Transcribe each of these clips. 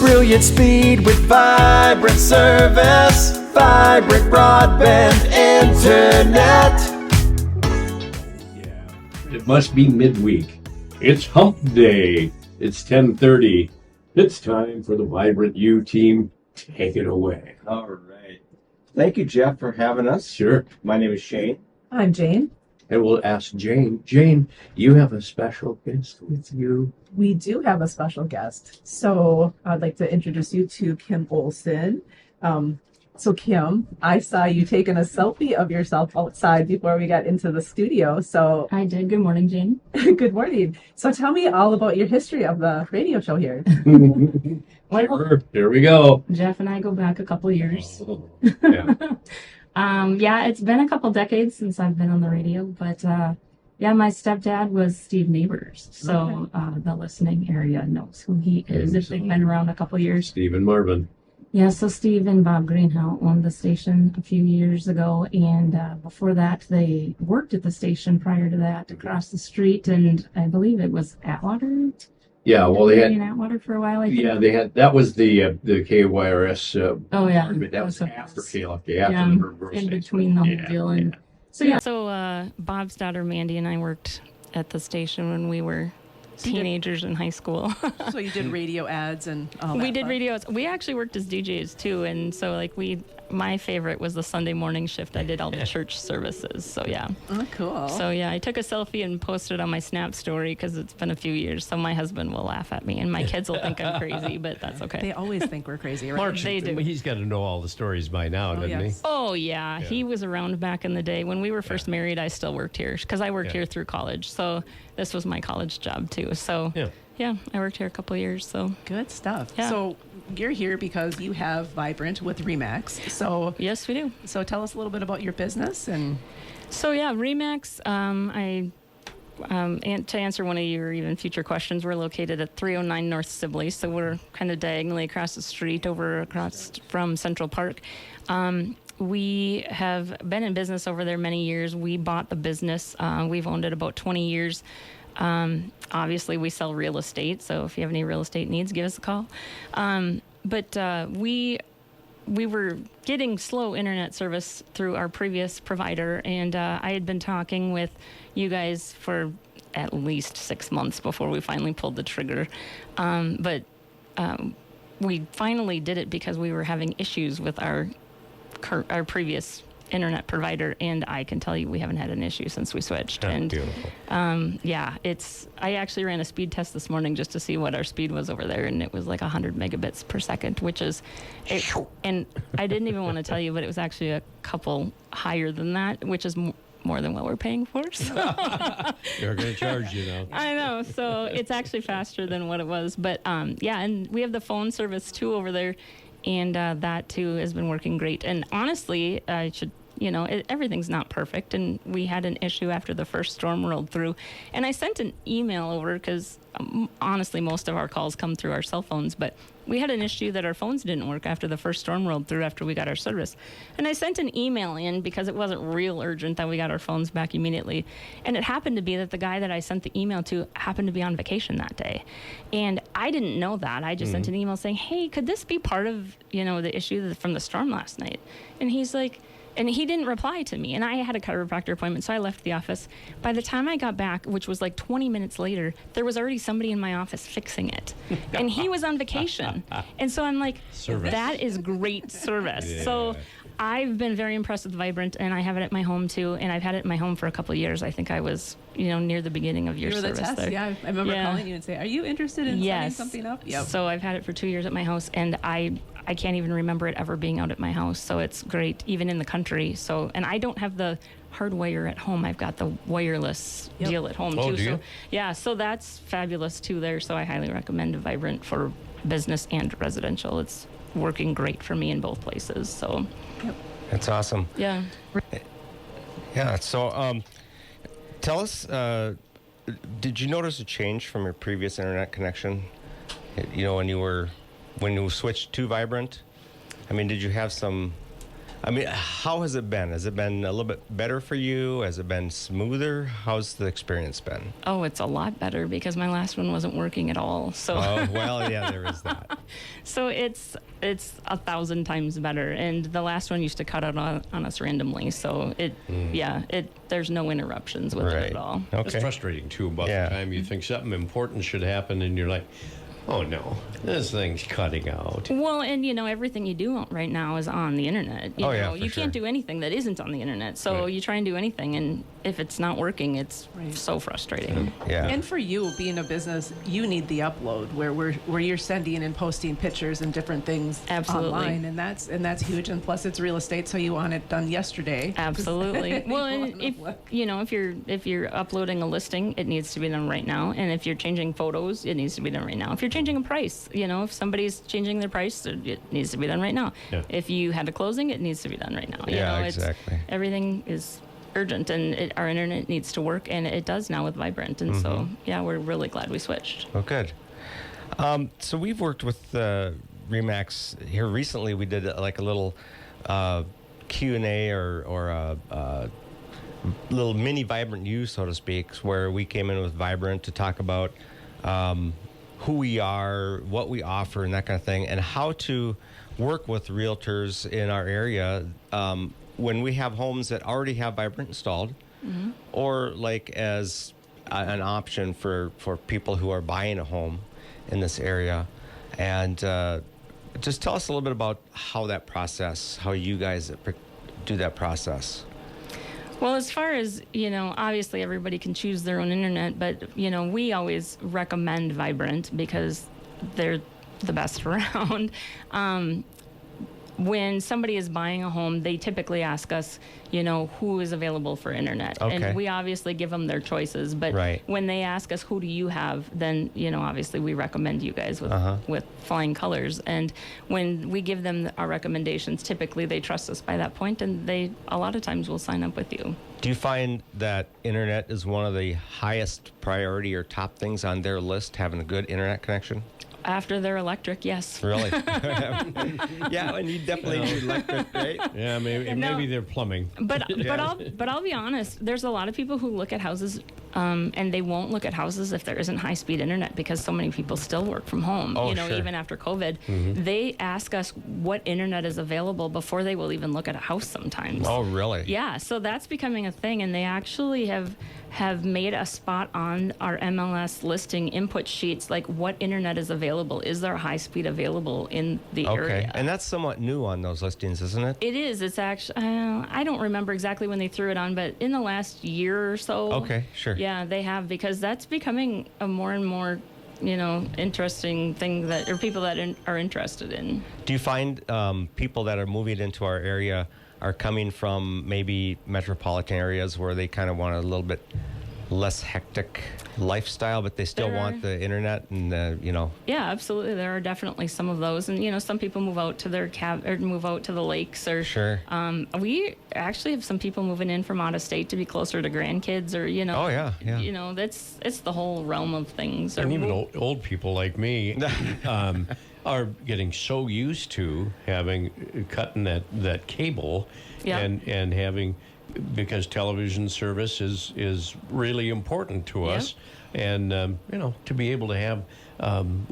Brilliant speed with vibrant service, vibrant broadband internet. Yeah, it must be midweek. It's hump day. It's 10:30. It's time for the Vibrant U team. Take it away. All right. Thank you, Jeff, for having us. Sure. My name is Shane. I'm Jane. And we'll ask Jane. Jane, you have a special guest with you. We do have a special guest. So I'd like to introduce you to Kim Olson. So Kim, I saw you taking a selfie of yourself outside before we got into the studio. So I did. Good morning, Jane. good morning. So tell me all about your history of the radio show here. Sure. Here we go. Jeff and I go back a couple years. Yeah. Yeah, it's been a couple decades since I've been on the radio, but yeah, my stepdad was Steve Neighbors, so the listening area knows who he is if they've been around a couple years. Stephen Marvin. Yeah, so Steve and Bob Greenhow owned the station a few years ago, and before that, they worked at the station prior to that across the street, and I believe it was Atwater. Yeah, well, they had. In Atwater for a while, I think. Yeah, they had. That was the KYRS. Oh yeah, That was after KLFK, after yeah, the reverse. in between the whole deal. And So Bob's daughter Mandy and I worked at the station when we were teenagers in high school. So you did radio ads and all that. We did radio ads. We actually worked as DJs too, and so my favorite was the Sunday morning shift. I did all the church services, so yeah. Oh, cool. So yeah, I took a selfie and posted it on my Snap story because it's been a few years, so my husband will laugh at me and my kids will think I'm crazy, but that's okay. They always think we're crazy, right? They do. He's got to know all the stories by now, doesn't he? Oh, yeah. He was around back in the day. When we were first married, I still worked here because I worked here through college. So this was my college job, too. So, yeah, I worked here a couple of years. So Good stuff. Yeah. So you're here because you have Vibrant with Remax. So yes, we do. So tell us a little bit about your business and. So yeah, Remax. And to answer one of your even future questions, we're located at 309 North Sibley, so we're kind of diagonally across the street, across from Central Park. We have been in business over there many years. We bought the business. We've owned it about 20 years. Obviously, we sell real estate, so if you have any real estate needs, give us a call. But we were getting slow internet service through our previous provider, and I had been talking with you guys for at least 6 months before we finally pulled the trigger. But we finally did it because we were having issues with our previous internet provider, and I can tell you we haven't had an issue since we switched. And beautiful. I actually ran a speed test this morning just to see what our speed was over there, and it was like 100 megabits per second, which is and I didn't even want to tell you, but it was actually a couple higher than that, which is more than what we're paying for. So. They're going to charge you now. I know, so it's actually faster than what it was, but and we have the phone service too over there, and that too has been working great. And honestly, I should, everything's not perfect, and we had an issue after the first storm rolled through, and I sent an email over because honestly most of our calls come through our cell phones, but we had an issue that our phones didn't work after the first storm rolled through after we got our service, and I sent an email in because it wasn't real urgent that we got our phones back immediately, and it happened to be that the guy that I sent the email to happened to be on vacation that day, and I didn't know that. I just sent an email saying, hey, could this be part of the issue from the storm last night? And he's like, and he didn't reply to me, and I had a chiropractor appointment, so I left the office. By the time I got back, which was like 20 minutes later, there was already somebody in my office fixing it, and he was on vacation. And so I'm like, that is great service. Yeah. So I've been very impressed with Vibrant, and I have it at my home too, and I've had it in my home for a couple of years. I think I was, near the beginning of your service test. there. Yeah, I remember calling you and saying, are you interested in setting something up? Yep. So I've had it for 2 years at my house, and I can't even remember it ever being out at my house, so it's great, even in the country. So, and I don't have the hardwire at home. I've got the wireless deal at home too. Do you? So yeah, so that's fabulous too there. So I highly recommend Vibrant for business and residential. It's working great for me in both places. So That's awesome. yeah. Yeah. So tell us, did you notice a change from your previous internet connection? When you switched to Vibrant? I mean, did you have some I mean, how has it been? Has it been a little bit better for you? Has it been smoother? How's the experience been? Oh, it's a lot better because my last one wasn't working at all. So Oh, well, yeah, there is that. so it's 1,000 times better. And the last one used to cut out on us randomly. So there's no interruptions with it at all. It's Okay. frustrating too about Yeah. the time you think something important should happen and you're like, oh no, this thing's cutting out. Well, and everything you do right now is on the internet. Oh, yeah, for you can't sure. do anything that isn't on the internet. So Right. you try and do anything, and if it's not working, it's Right. so frustrating. Yeah. And for you, being a business, you need the upload where you're sending and posting pictures and different things Absolutely. online, and that's huge. And plus, it's real estate, so you want it done yesterday. Absolutely. Well, and if you're uploading a listing, it needs to be done right now. And if you're changing photos, it needs to be done right now. If you're changing a price, if somebody's changing their price, it needs to be done right now. Yeah. If you had a closing, it needs to be done right now. Yeah, exactly. Everything is urgent, and our internet needs to work, and it does now with Vibrant. And so, we're really glad we switched. Oh, good. So we've worked with Remax here recently. We did like a little Q&A or a little mini Vibrant U, so to speak, where we came in with Vibrant to talk about who we are, what we offer, and that kind of thing, and how to work with realtors in our area when we have homes that already have Vibrant installed, or like as an option for people who are buying a home in this area. And just tell us a little bit about how you guys do that process. Well, as far as, obviously everybody can choose their own internet, but, we always recommend Vibrant because they're the best around. When somebody is buying a home, they typically ask us, who is available for internet. Okay. And we obviously give them their choices. But Right. when they ask us, who do you have, then, obviously we recommend you guys with flying colors. And when we give them our recommendations, typically they trust us by that point, and they a lot of times will sign up with you. Do you find that internet is one of the highest priority or top things on their list, having a good internet connection? After their electric, yes. Really? Yeah, and you definitely need electric, right? Yeah, maybe they're plumbing. But I'll be honest. There's a lot of people who look at houses, and they won't look at houses if there isn't high-speed internet because so many people still work from home. Oh, sure. Even after COVID, they ask us what internet is available before they will even look at a house. Sometimes. Oh, really? Yeah. So that's becoming a thing, and they actually have made a spot on our MLS listing input sheets, like what internet is available. Is there high speed available in the area? Okay, and that's somewhat new on those listings, isn't it? It is. It's actually, I don't remember exactly when they threw it on, but in the last year or so. Okay, sure. Yeah, they have, because that's becoming a more and more, interesting thing or people that are interested in. Do you find people that are moving into our area are coming from maybe metropolitan areas where they kind of want a little bit less hectic lifestyle, but they still want the internet and Yeah, absolutely. There are definitely some of those, and some people move out to their or move out to the lakes, or Sure. We actually have some people moving in from out of state to be closer to grandkids, or Oh, yeah. it's the whole realm of things. And even old people like me are getting so used to cutting that cable, Yeah. and having, because television service is really important to us, and to be able to have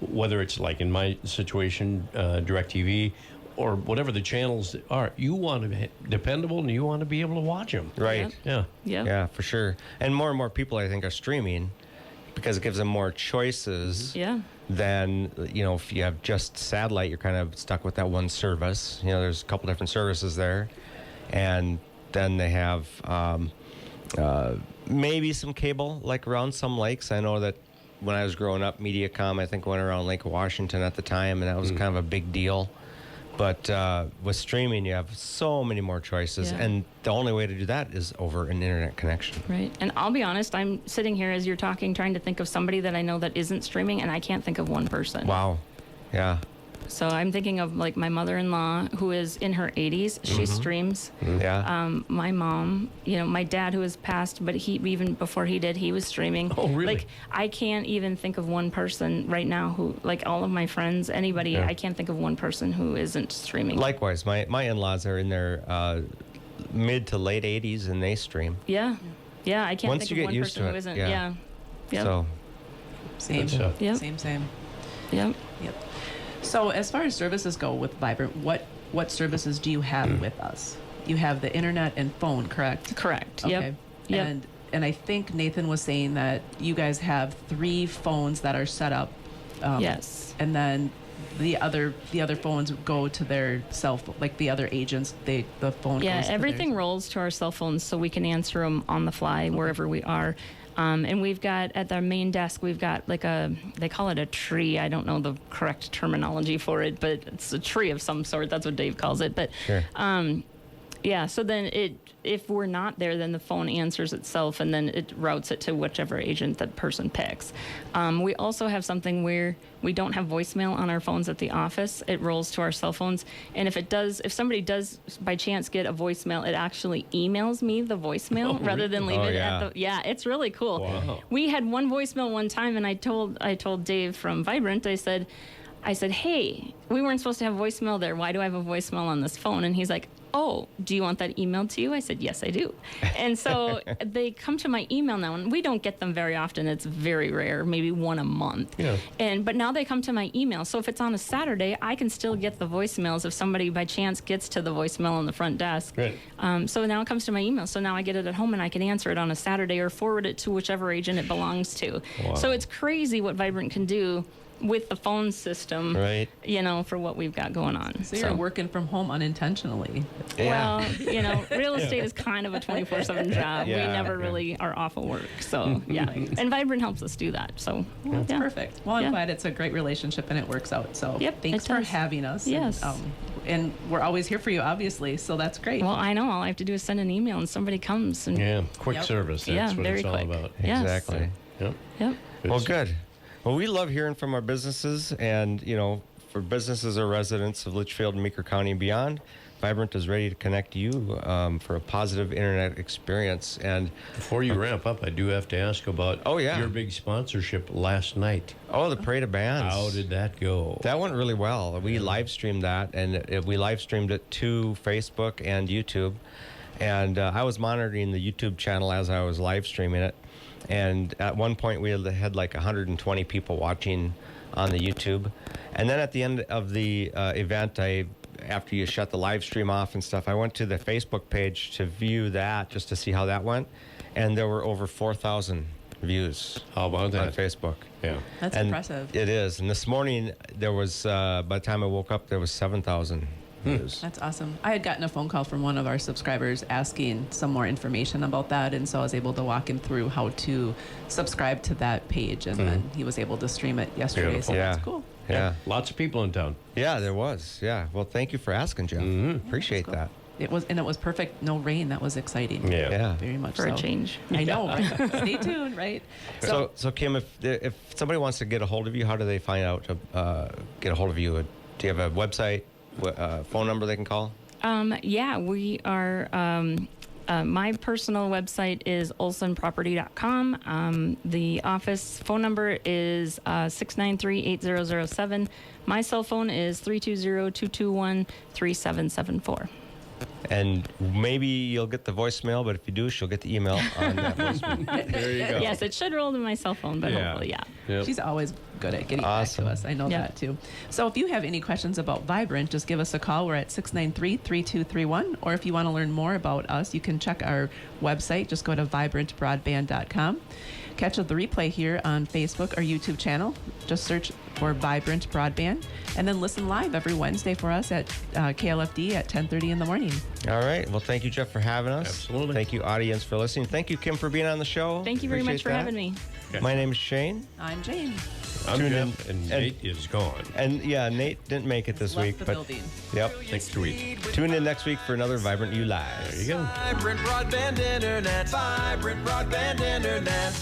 whether it's like in my situation, DirecTV, or whatever the channels are, you want to be dependable and you want to be able to watch them. Right. Yeah. Yeah, for sure. And more people, I think, are streaming because it gives them more choices. Yeah. Then, if you have just satellite, you're kind of stuck with that one service. There's a couple different services there. And then they have maybe some cable, like around some lakes. I know that when I was growing up, MediaCom, I think, went around Lake Washington at the time, and that was kind of a big deal. But with streaming, you have so many more choices, Yeah. and the only way to do that is over an internet connection. Right. And I'll be honest, I'm sitting here as you're talking, trying to think of somebody that I know that isn't streaming, and I can't think of one person. Wow. Yeah. So I'm thinking of like my mother-in-law who is in her 80s. She streams. Yeah. My mom, my dad who has passed, but he even before he did, he was streaming. Oh, really? Like I can't even think of one person right now who, like all of my friends, anybody, I can't think of one person who isn't streaming. Likewise, my in-laws are in their mid to late 80s and they stream. Yeah. I can't Once think you of get one used person to who it, isn't. yeah. Yep. So Same. Good stuff. Yep. Same. Yep. Yep. So as far as services go with Vibrant, what services do you have with us? You have the internet and phone, correct? Correct. Okay. Yep. And I think Nathan was saying that you guys have 3 phones that are set up. Yes. And then the other phones go to their like the other agents. The phone. Yeah, goes to everything theirs. rolls to our cell phones so we can answer them on the fly wherever we are. And we've got at our main desk, we've got like they call it a tree. I don't know the correct terminology for it, but it's a tree of some sort. That's what Dave calls it. But sure. yeah, so then if we're not there, then the phone answers itself and then it routes it to whichever agent that person picks. We also have something where we don't have voicemail on our phones at the office. It rolls to our cell phones. And if somebody does by chance get a voicemail, it actually emails me the voicemail rather than leave it at the, it's really cool. Wow. We had one voicemail one time and I told Dave from Vibrant, I said, hey, we weren't supposed to have voicemail there. Why do I have a voicemail on this phone? And he's like, oh, do you want that emailed to you? I said, yes, I do. And so they come to my email now, and we don't get them very often. It's very rare, maybe one a month. Yeah. But now they come to my email. So if it's on a Saturday, I can still get the voicemails if somebody by chance gets to the voicemail on the front desk. Right. So now it comes to my email. So now I get it at home and I can answer it on a Saturday or forward it to whichever agent it belongs to. Wow. So it's crazy what Vibrant can do with the phone system, Right. for what we've got going on. So you're working from home unintentionally. Yeah. Well, real estate is kind of a 24/7 job. Yeah. We never really are off of work. So, yeah. And Vibrant helps us do that. So, That's yeah. perfect. Well, I'm Yeah. glad it's a great relationship and it works out. So Yep, thanks it for does. having us. Yes. And we're always here for you, obviously. So that's great. Well, I know. All I have to do is send an email and somebody comes. And, Yeah, quick Yep. service. That's Yeah, what very it's all quick. about. Yes. Exactly. Yep. Yep. Well, stuff. good. Well, we love hearing from our businesses, and for businesses or residents of Litchfield and Meeker County and beyond, Vibrant is ready to connect you for a positive internet experience. And Before you ramp up, I do have to ask about your big sponsorship last night. the Parade of Bands. How did that go? That went really well. We live streamed that, and we live streamed it to Facebook and YouTube. And I was monitoring the YouTube channel as I was live streaming it. And at one point, we had like 120 people watching on the YouTube. And then at the end of the event, after you shut the live stream off and stuff, I went to the Facebook page to view that just to see how that went. And there were over 4,000 views How about on that? Facebook. Yeah. That's And impressive. It is. And this morning, there was, by the time I woke up, there was 7,000 views. That's awesome. I had gotten a phone call from one of our subscribers asking some more information about that, and so I was able to walk him through how to subscribe to that page, and then he was able to stream it yesterday. Beautiful. So Yeah. that's cool. Yeah. Lots of people in town. Yeah, there was. Yeah. Well, thank you for asking, Jeff. Appreciate that. It was perfect. No rain. That was exciting. Yeah. Yeah. Very much For so. a change. I know. Right? Stay tuned. Right. So Kim, if somebody wants to get a hold of you, how do they find out to get a hold of you? Do you have a website, phone number they can call? Yeah, we are. My personal website is olsonproperty.com. The office phone number is 693-8007. My cell phone is 320-221-3774. And maybe you'll get the voicemail, but if you do, she'll get the email on that voicemail. There you go. Yes, it should roll to my cell phone, but hopefully, yeah. Yep. She's always good at getting Awesome. back to us. I know Yeah. that too. So if you have any questions about Vibrant, just give us a call. We're at 693-3231. Or if you want to learn more about us, you can check our website. Just go to vibrantbroadband.com. Catch the replay here on Facebook or YouTube channel. Just search for Vibrant Broadband. And then listen live every Wednesday for us at KLFD at 10:30 in the morning. All right. Well, thank you, Jeff, for having us. Absolutely. Thank you, audience, for listening. Thank you, Kim, for being on the show. Thank you very much Appreciate for that. having me. My name is Shane. I'm Jane. I'm Tune Jeff, in. and And- Nate is gone. And yeah, Nate didn't make it this Left week, the but building. yep. Next week. Tune in next week for another Vibrant You Live. There you go. Vibrant broadband internet. Vibrant broadband internet.